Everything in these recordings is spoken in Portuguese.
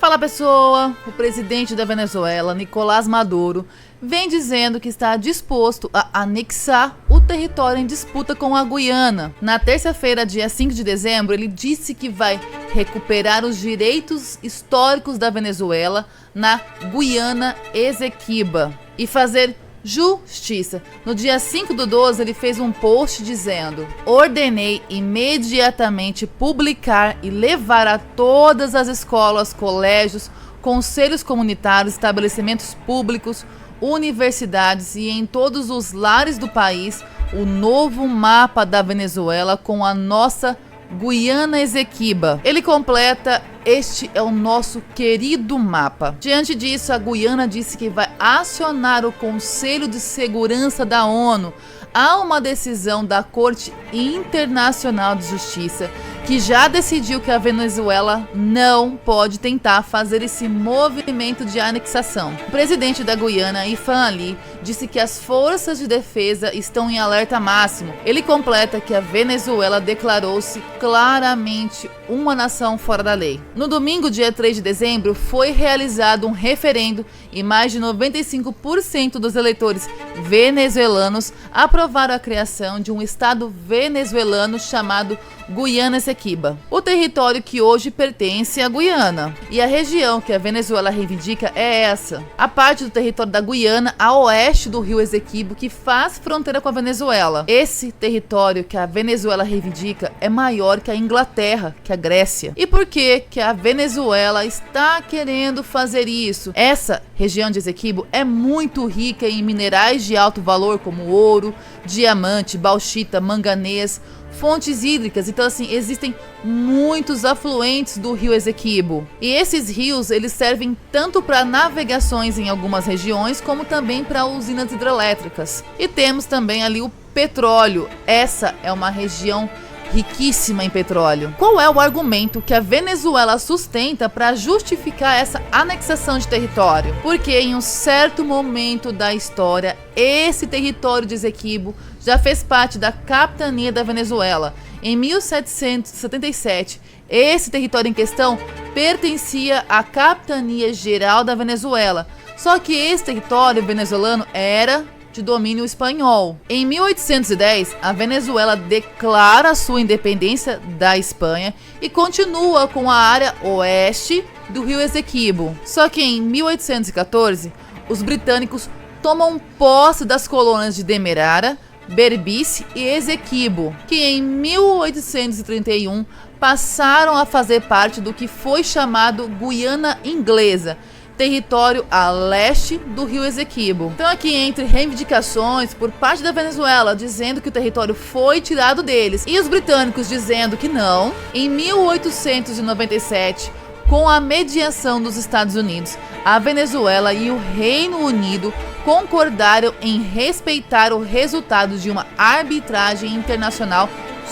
Fala pessoa, o presidente da Venezuela, Nicolás Maduro, vem dizendo que está disposto a anexar o território em disputa com a Guiana. Na terça-feira, dia 5 de dezembro, ele disse que vai recuperar os direitos históricos da Venezuela na Guiana Esequiba e fazer justiça. No dia 5/12, ele fez um post dizendo: ordenei imediatamente publicar e levar a todas as escolas, colégios, conselhos comunitários, estabelecimentos públicos, universidades e em todos os lares do país o novo mapa da Venezuela com a nossa Guiana Esequiba. Ele completa: este é o nosso querido mapa. Diante disso, a Guiana disse que vai acionar o Conselho de Segurança da ONU. Há uma decisão da Corte Internacional de Justiça que já decidiu que a Venezuela não pode tentar fazer esse movimento de anexação. O presidente da Guiana, Ifan Ali, disse que as forças de defesa estão em alerta máximo. Ele completa que a Venezuela declarou-se claramente uma nação fora da lei. No domingo, dia 3 de dezembro, foi realizado um referendo e mais de 95% dos eleitores venezuelanos aprovaram a criação de um estado venezuelano chamado Guiana Esequiba, o território que hoje pertence à Guiana. E a região que a Venezuela reivindica é essa: a parte do território da Guiana a oeste do rio Esequibo, que faz fronteira com a Venezuela. Esse território que a Venezuela reivindica é maior que a Inglaterra, que a Grécia. E por que a Venezuela está querendo fazer isso? Essa região de Esequibo é muito rica em minerais de alto valor como ouro, diamante, bauxita, manganês, fontes hídricas. Então, assim, existem muitos afluentes do rio Esequibo. E esses rios, eles servem tanto para navegações em algumas regiões, como também para usinas hidrelétricas. E temos também ali o petróleo. Essa é uma região riquíssima em petróleo. Qual é o argumento que a Venezuela sustenta para justificar essa anexação de território? Porque em um certo momento da história, esse território de Esequibo já fez parte da capitania da Venezuela. Em 1777, esse território em questão pertencia à capitania geral da Venezuela. Só que esse território venezuelano era de domínio espanhol. Em 1810, a Venezuela declara sua independência da Espanha e continua com a área oeste do rio Esequibo. Só que em 1814, os britânicos tomam posse das colônias de Demerara, Berbice e Esequibo, que em 1831 passaram a fazer parte do que foi chamado Guiana Inglesa, território a leste do rio Esequibo. Então, aqui entre reivindicações por parte da Venezuela dizendo que o território foi tirado deles e os britânicos dizendo que não, em 1897, com a mediação dos Estados Unidos, a Venezuela e o Reino Unido concordaram em respeitar o resultado de uma arbitragem internacional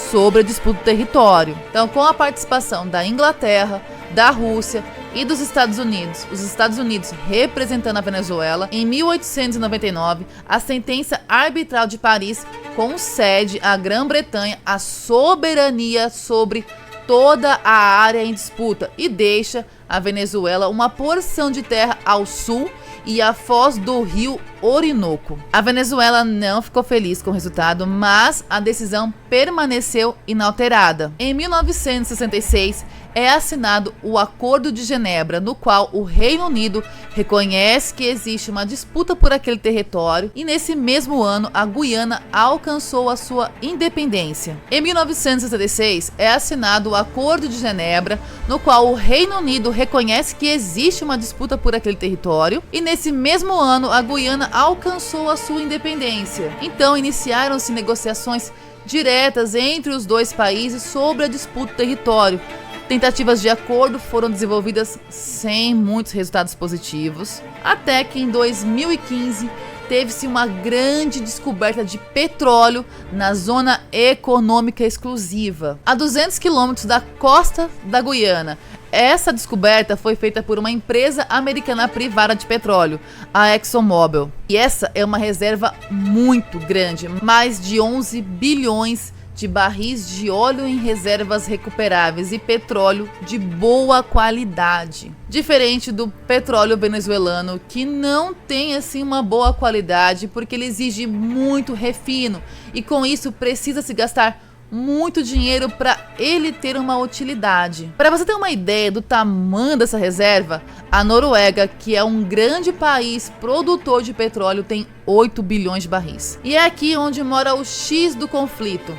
sobre a disputa do território. Então, com a participação da Inglaterra, da Rússia e dos Estados Unidos, os Estados Unidos representando a Venezuela, em 1899, a sentença arbitral de Paris concede à Grã-Bretanha a soberania sobre toda a área em disputa e deixa a Venezuela uma porção de terra ao sul e a foz do rio Orinoco. A Venezuela não ficou feliz com o resultado, mas a decisão permaneceu inalterada. Em 1966, é assinado o Acordo de Genebra, no qual o Reino Unido reconhece que existe uma disputa por aquele território, e nesse mesmo ano a Guiana alcançou a sua independência. Em 1966, é assinado o Acordo de Genebra, no qual o Reino Unido reconhece que existe uma disputa por aquele território, e nesse mesmo ano a Guiana alcançou a sua independência. Então iniciaram-se negociações diretas entre os dois países sobre a disputa do território. Tentativas de acordo foram desenvolvidas sem muitos resultados positivos, até que em 2015 teve-se uma grande descoberta de petróleo na zona econômica exclusiva, a 200 quilômetros da costa da Guiana. Essa descoberta foi feita por uma empresa americana privada de petróleo, a ExxonMobil. E essa é uma reserva muito grande, mais de 11 bilhões de barris de óleo em reservas recuperáveis e petróleo de boa qualidade. Diferente do petróleo venezuelano, que não tem assim uma boa qualidade porque ele exige muito refino e com isso precisa se gastar muito dinheiro para ele ter uma utilidade. Para você ter uma ideia do tamanho dessa reserva, a Noruega, que é um grande país produtor de petróleo, tem 8 bilhões de barris. E é aqui onde mora o X do conflito.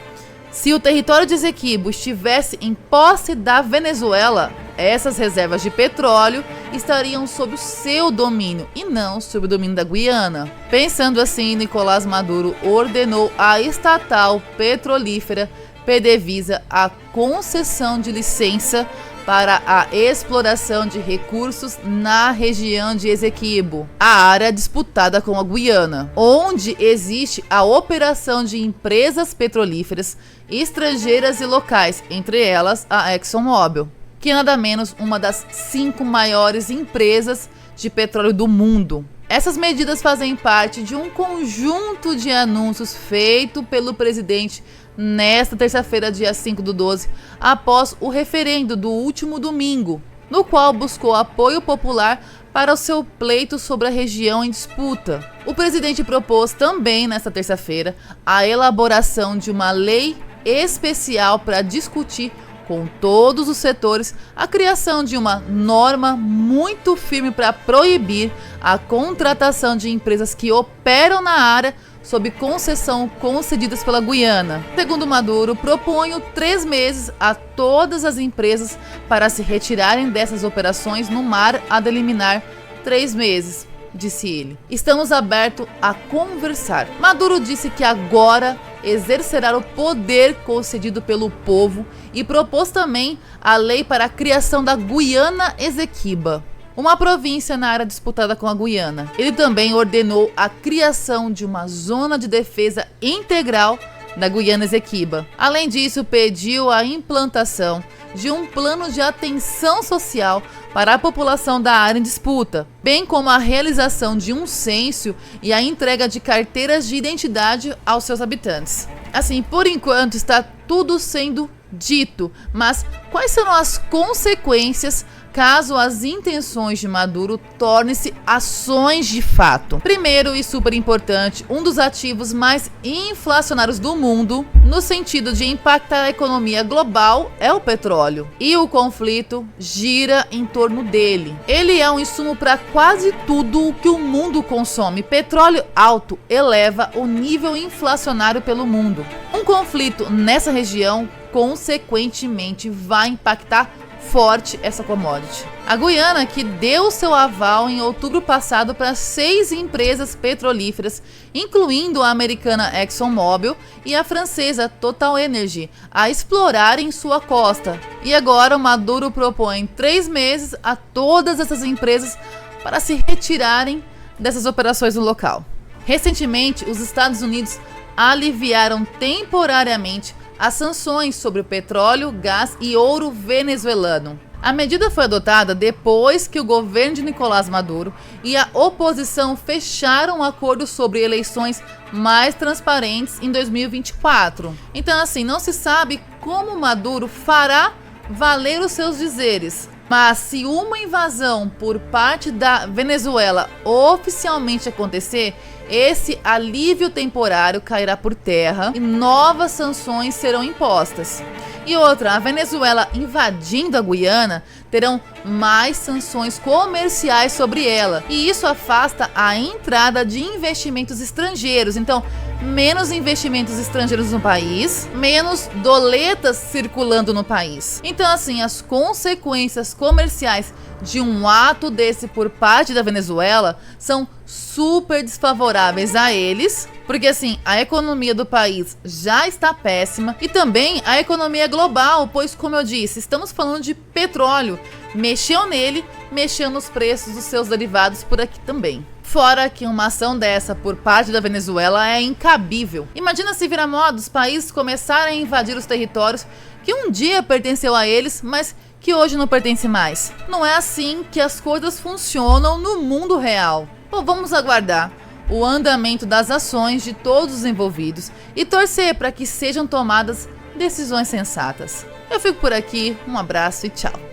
Se o território de Essequibo estivesse em posse da Venezuela, essas reservas de petróleo estariam sob o seu domínio e não sob o domínio da Guiana. Pensando assim, Nicolás Maduro ordenou à estatal petrolífera PDVSA a concessão de licença para a exploração de recursos na região de Essequibo, a área disputada com a Guiana, onde existe a operação de empresas petrolíferas estrangeiras e locais, entre elas a ExxonMobil, que é nada menos uma das 5 maiores empresas de petróleo do mundo. Essas medidas fazem parte de um conjunto de anúncios feito pelo presidente nesta terça-feira, dia 5/12, após o referendo do último domingo, no qual buscou apoio popular para o seu pleito sobre a região em disputa. O presidente propôs também nesta terça-feira a elaboração de uma lei especial para discutir com todos os setores a criação de uma norma muito firme para proibir a contratação de empresas que operam na área sob concessão concedidas pela Guiana. Segundo Maduro, proponho 3 meses a todas as empresas para se retirarem dessas operações no mar a deliminar 3 meses, disse ele. Estamos abertos a conversar. Maduro disse que agora exercerá o poder concedido pelo povo e propôs também a lei para a criação da Guiana Essequiba, uma província na área disputada com a Guiana. Ele também ordenou a criação de uma zona de defesa integral da Guiana Essequiba. Além disso, pediu a implantação de um plano de atenção social para a população da área em disputa, bem como a realização de um censo e a entrega de carteiras de identidade aos seus habitantes. Assim, por enquanto está tudo sendo dito, mas quais serão as consequências caso as intenções de Maduro tornem-se ações de fato? Primeiro e super importante, um dos ativos mais inflacionários do mundo, no sentido de impactar a economia global, é o petróleo. E o conflito gira em torno dele. Ele é um insumo para quase tudo o que o mundo consome. Petróleo alto eleva o nível inflacionário pelo mundo. Um conflito nessa região, consequentemente, vai impactar forte essa commodity. A Guiana, que deu seu aval em outubro passado para 6 empresas petrolíferas, incluindo a americana ExxonMobil e a francesa Total Energy, a explorarem sua costa. E agora o Maduro propõe 3 meses a todas essas empresas para se retirarem dessas operações no local. Recentemente, os Estados Unidos aliviaram temporariamente as sanções sobre o petróleo, gás e ouro venezuelano. A medida foi adotada depois que o governo de Nicolás Maduro e a oposição fecharam um acordo sobre eleições mais transparentes em 2024. Então, assim, não se sabe como Maduro fará valer os seus dizeres. Mas se uma invasão por parte da Venezuela oficialmente acontecer, esse alívio temporário cairá por terra e novas sanções serão impostas. E outra, a Venezuela invadindo a Guiana, terão mais sanções comerciais sobre ela. E isso afasta a entrada de investimentos estrangeiros. Então, menos investimentos estrangeiros no país, menos doletas circulando no país. Então, assim, as consequências comerciais de um ato desse por parte da Venezuela são super desfavoráveis a eles, porque assim, a economia do país já está péssima e também a economia global, pois como eu disse, estamos falando de petróleo, mexeu nele, mexeu nos preços dos seus derivados por aqui também. Fora que uma ação dessa por parte da Venezuela é incabível. Imagina se virar moda os países começarem a invadir os territórios que um dia pertenceu a eles, mas que hoje não pertence mais. Não é assim que as coisas funcionam no mundo real. Bom, vamos aguardar. o andamento das ações de todos os envolvidos e torcer para que sejam tomadas decisões sensatas. Eu fico por aqui, um abraço e tchau.